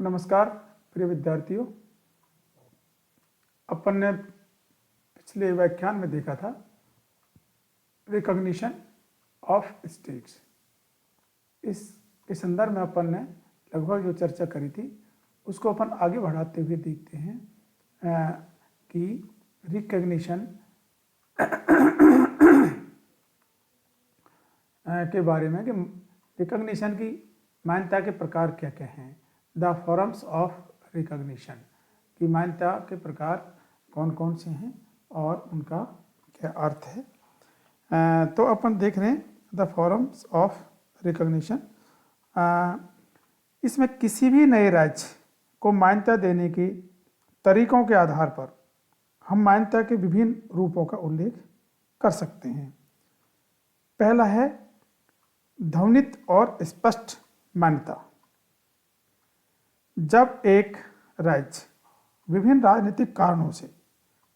नमस्कार प्रिय विद्यार्थियों। अपन ने पिछले व्याख्यान में देखा था रिकॉग्निशन ऑफ स्टेट्स। इसके संदर्भ में अपन ने लगभग जो चर्चा करी थी उसको अपन आगे बढ़ाते हुए देखते हैं कि रिकॉग्निशन के बारे में कि रिकॉग्निशन की मान्यता के प्रकार क्या क्या हैं। द फॉर्म्स ऑफ रिकॉग्निशन की मान्यता के प्रकार कौन कौन से हैं और उनका क्या अर्थ है। तो अपन देख रहे हैं द फॉर्म्स ऑफ रिकॉग्निशन। इसमें किसी भी नए राज्य को मान्यता देने के तरीकों के आधार पर हम मान्यता के विभिन्न रूपों का उल्लेख कर सकते हैं। पहला है ध्वनित और स्पष्ट मान्यता। जब एक राज्य विभिन्न राजनीतिक कारणों से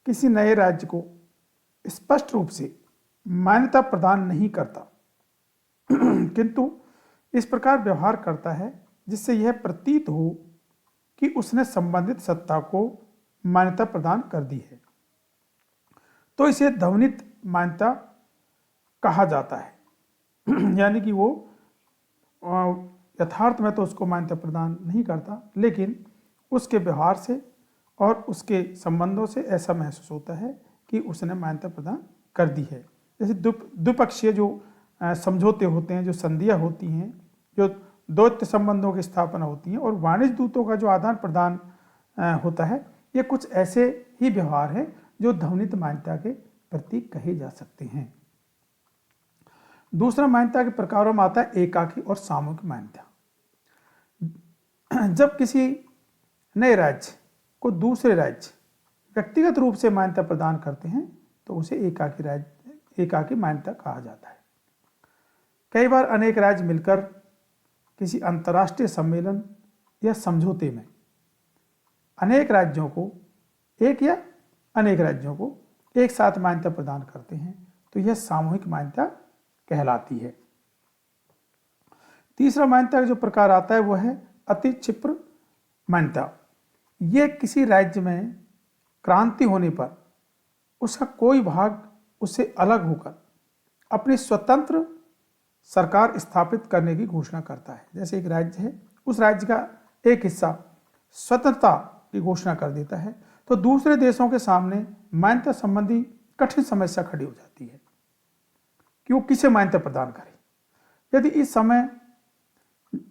किसी नए राज्य को स्पष्ट रूप से मान्यता प्रदान नहीं करता किंतु इस प्रकार व्यवहार करता है जिससे यह प्रतीत हो कि उसने संबंधित सत्ता को मान्यता प्रदान कर दी है, तो इसे ध्वनित मान्यता कहा जाता है। यानी कि वो यथार्थ में तो उसको मान्यता प्रदान नहीं करता, लेकिन उसके व्यवहार से और उसके संबंधों से ऐसा महसूस होता है कि उसने मान्यता प्रदान कर दी है। जैसे द्विपक्षीय जो समझौते होते हैं, जो संधियाँ होती हैं, जो द्वैत संबंधों की स्थापना होती है और वाणिज्य दूतों का जो आदान प्रदान होता है, ये कुछ ऐसे ही व्यवहार हैं जो ध्वनित मान्यता के प्रतीक कहे जा सकते हैं। दूसरा मान्यता के प्रकारों में आता है एकाकी और सामूहिक मान्यता। जब किसी नए राज्य को दूसरे राज्य व्यक्तिगत रूप से मान्यता प्रदान करते हैं तो उसे एकाकी मान्यता कहा जाता है। कई बार अनेक राज्य मिलकर किसी अंतर्राष्ट्रीय सम्मेलन या समझौते में अनेक राज्यों को एक साथ मान्यता प्रदान करते हैं तो यह सामूहिक मान्यता कहलाती है। तीसरा मान्यता का जो प्रकार आता है वह है अति क्षिप्र मान्यता। यह किसी राज्य में क्रांति होने पर उसका कोई भाग उससे अलग होकर अपनी स्वतंत्र सरकार स्थापित करने की घोषणा करता है। जैसे एक राज्य है, उस राज्य का एक हिस्सा स्वतंत्रता की घोषणा कर देता है तो दूसरे देशों के सामने मान्यता संबंधी कठिन समस्या खड़ी हो जाती है कि वो किसे मान्यता प्रदान करे।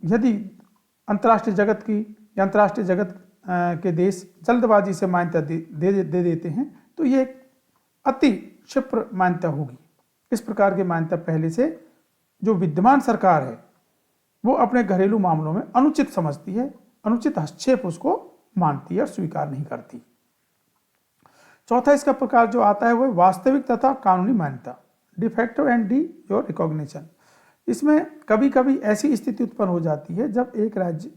यदि अंतर्राष्ट्रीय जगत के देश जल्दबाजी से मान्यता दे देते हैं तो ये एक अति क्षिप्र मान्यता होगी। इस प्रकार की मान्यता पहले से जो विद्यमान सरकार है वो अपने घरेलू मामलों में अनुचित समझती है, अनुचित हस्तक्षेप उसको मानती है और स्वीकार नहीं करती। चौथा इसका प्रकार जो आता है वह वास्तविक तथा कानूनी मान्यता, defective and D your recognition. इसमें कभी कभी ऐसी स्थिति उत्पन्न हो जाती है जब एक राज्य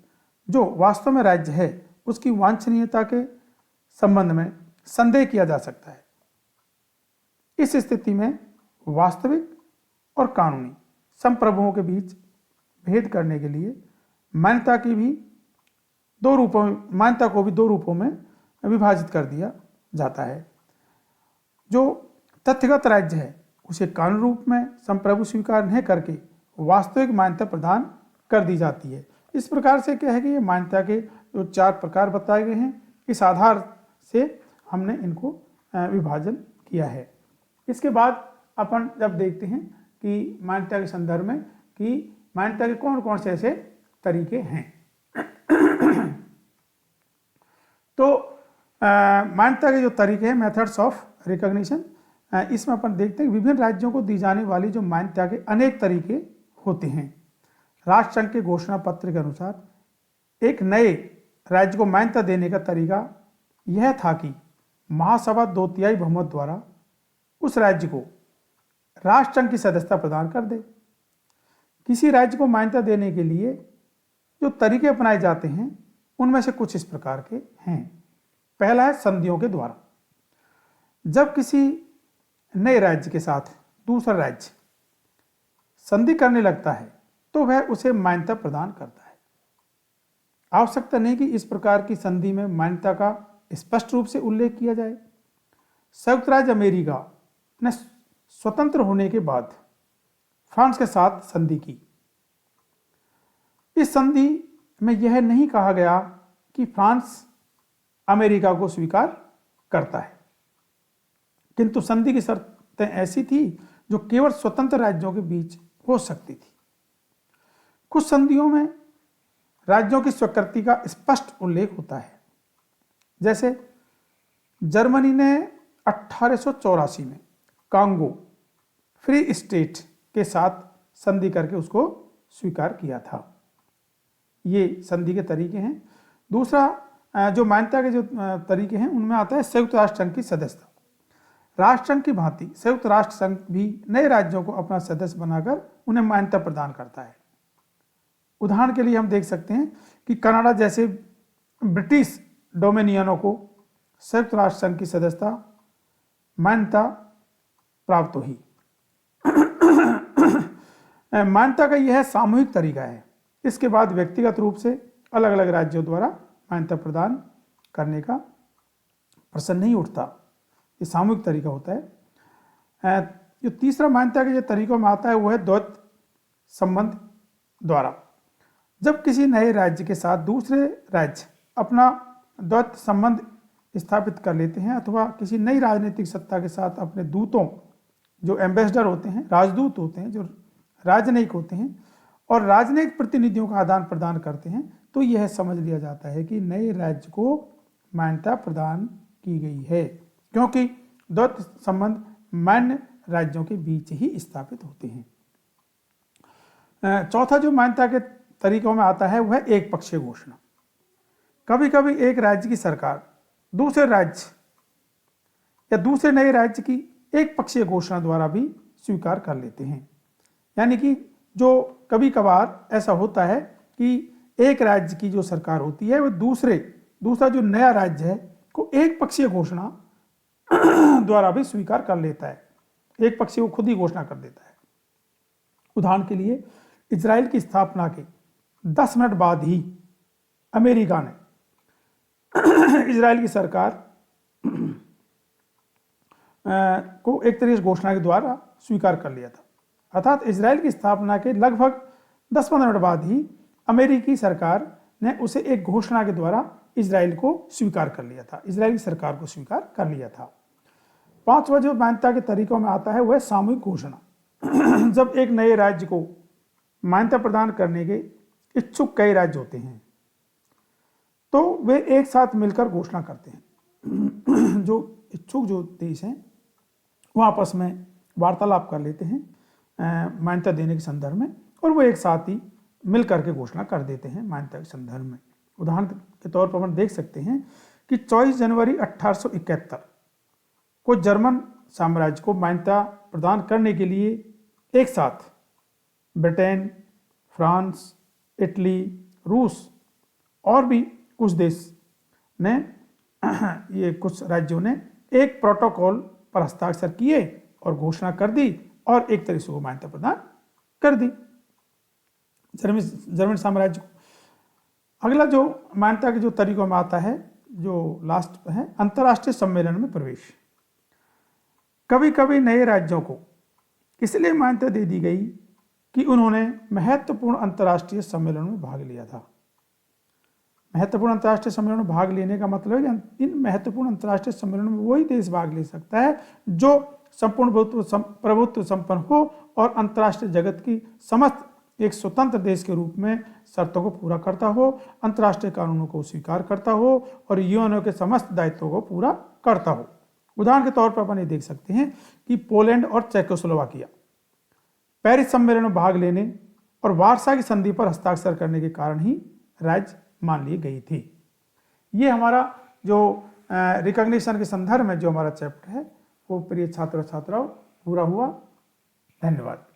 जो वास्तव में राज्य है उसकी वांछनीयता के संबंध में संदेह किया जा सकता है। इस स्थिति में वास्तविक और कानूनी संप्रभुओं के बीच भेद करने के लिए मान्यता को भी दो रूपों में विभाजित कर दिया जाता है। जो तथ्यगत राज्य है उसे कानूनी रूप में संप्रभु स्वीकार नहीं करके वास्तविक मान्यता प्रदान कर दी जाती है। इस प्रकार से क्या है कि ये मान्यता के जो 4 प्रकार बताए गए हैं, इस आधार से हमने इनको विभाजन किया है। इसके बाद अपन जब देखते हैं कि मान्यता के संदर्भ में कि मान्यता के कौन कौन से ऐसे तरीके हैं तो मान्यता के जो तरीके हैं, मेथड्स ऑफ रिकॉग्निशन, इसमें अपन देखते हैं विभिन्न राज्यों को दी जाने वाली जो मान्यता के अनेक तरीके होते हैं। राष्ट्रसंघ के घोषणा पत्र के अनुसार एक नए राज्य को मान्यता देने का तरीका यह था कि महासभा 2/3 बहुमत द्वारा उस राज्य को राष्ट्रसंघ की सदस्यता प्रदान कर दे। किसी राज्य को मान्यता देने के लिए जो तरीके अपनाए जाते हैं उनमें से कुछ इस प्रकार के हैं। पहला है संधियों के द्वारा। जब किसी नए राज्य के साथ दूसरा राज्य संधि करने लगता है तो वह उसे मान्यता प्रदान करता है। आवश्यकता नहीं कि इस प्रकार की संधि में मान्यता का स्पष्ट रूप से उल्लेख किया जाए। संयुक्त राज्य अमेरिका ने स्वतंत्र होने के बाद फ्रांस के साथ संधि की। इस संधि में यह नहीं कहा गया कि फ्रांस अमेरिका को स्वीकार करता है, किंतु संधि की शर्तें ऐसी थी जो केवल स्वतंत्र राज्यों के बीच हो सकती थी। कुछ संधियों में राज्यों की स्वीकृति का स्पष्ट उल्लेख होता है, जैसे जर्मनी ने 1884 में कांगो फ्री स्टेट के साथ संधि करके उसको स्वीकार किया था। ये संधि के तरीके हैं। दूसरा जो मान्यता के जो तरीके हैं उनमें आता है संयुक्त राष्ट्र संघ की सदस्यता। राष्ट्र संघ की भांति संयुक्त राष्ट्र संघ भी नए राज्यों को अपना सदस्य बनाकर उन्हें मान्यता प्रदान करता है। उदाहरण के लिए हम देख सकते हैं कि कनाडा जैसे ब्रिटिश डोमिनियनों को संयुक्त राष्ट्र संघ की सदस्यता मान्यता प्राप्त हुई। मान्यता का यह सामूहिक तरीका है। इसके बाद व्यक्तिगत रूप से अलग अलग राज्यों द्वारा मान्यता प्रदान करने का प्रश्न नहीं उठता। ये सामूहिक तरीका होता है। जो तीसरा मान्यता के जो तरीकों में आता है वो है द्वैत संबंध द्वारा। जब किसी नए राज्य के साथ दूसरे राज्य अपना द्वैत संबंध स्थापित कर लेते हैं अथवा किसी नई राजनीतिक सत्ता के साथ अपने दूतों, जो एम्बेसडर होते हैं, राजदूत होते हैं, जो राजनयिक होते हैं और राजनयिक प्रतिनिधियों का आदान प्रदान करते हैं, तो यह समझ लिया जाता है कि नए राज्य को मान्यता प्रदान की गई है, क्योंकि द्वैत संबंध मान्य राज्यों के बीच ही स्थापित होते हैं। चौथा जो मान्यता के तरीकों में आता है वह है एक पक्षीय घोषणा। कभी कभी एक राज्य की सरकार दूसरे राज्य या दूसरे नए राज्य की एक पक्षीय घोषणा द्वारा भी स्वीकार कर लेते हैं। यानी कि जो कभी कभार ऐसा होता है कि एक राज्य की जो सरकार होती है वह दूसरा जो नया राज्य है को एक पक्षीय घोषणा द्वारा भी स्वीकार कर लेता है। एक पक्षीय वो खुद ही घोषणा कर देता है। उदाहरण के लिए इजराइल की स्थापना के 10 मिनट बाद ही अमेरिका ने इजराइल की सरकार को एक तरह से घोषणा के द्वारा स्वीकार कर लिया था। अर्थात इजराइल की स्थापना के लगभग 10-15 मिनट बाद ही अमेरिकी सरकार ने उसे एक घोषणा के द्वारा इजराइल को स्वीकार कर लिया था, इजराइल की सरकार को स्वीकार कर लिया था। पांचवा जो मान्यता के तरीकों में आता है वह सामूहिक घोषणा। जब एक नए राज्य को मान्यता प्रदान करने के इच्छुक कई राज्य होते हैं तो वे एक साथ मिलकर घोषणा करते हैं। जो इच्छुक जो देश हैं वो आपस में वार्तालाप कर लेते हैं मान्यता देने के संदर्भ में, और वो एक साथ ही मिल करके घोषणा कर देते हैं मान्यता के संदर्भ में। उदाहरण के तौर पर हम देख सकते हैं कि 24 जनवरी 1871 को जर्मन साम्राज्य को मान्यता प्रदान करने के लिए एक साथ ब्रिटेन, फ्रांस, इटली, रूस और भी कुछ देश ने ये कुछ राज्यों ने एक प्रोटोकॉल पर हस्ताक्षर किए और घोषणा कर दी और एक तरह से वो मान्यता प्रदान कर दी जर्मन साम्राज्य को। अगला जो मान्यता के जो तरीकों में आता है, जो लास्ट है, अंतर्राष्ट्रीय सम्मेलन में प्रवेश। कभी कभी नए राज्यों को इसलिए मान्यता दे दी गई कि उन्होंने महत्वपूर्ण अंतर्राष्ट्रीय सम्मेलन में भाग लिया था। महत्वपूर्ण अंतर्राष्ट्रीय सम्मेलन में भाग लेने का मतलब है कि इन महत्वपूर्ण अंतर्राष्ट्रीय सम्मेलनों में वही देश भाग ले सकता है जो संपूर्ण प्रभुत्व संपन्न हो और अंतर्राष्ट्रीय जगत की समस्त एक स्वतंत्र देश के रूप में शर्तों को पूरा करता हो, अंतर्राष्ट्रीय कानूनों को स्वीकार करता हो और यूएनओ के समस्त दायित्वों को पूरा करता हो। उदाहरण के तौर पर अपन ये देख सकते हैं कि पोलैंड और चेकोस्लोवाकिया पेरिस सम्मेलन में भाग लेने और वार्सा की संधि पर हस्ताक्षर करने के कारण ही राज्य मान ली गई थी। ये हमारा जो रिकॉग्निशन के संदर्भ में जो हमारा चैप्टर है वो प्रिय छात्र छात्राओं पूरा हुआ। धन्यवाद।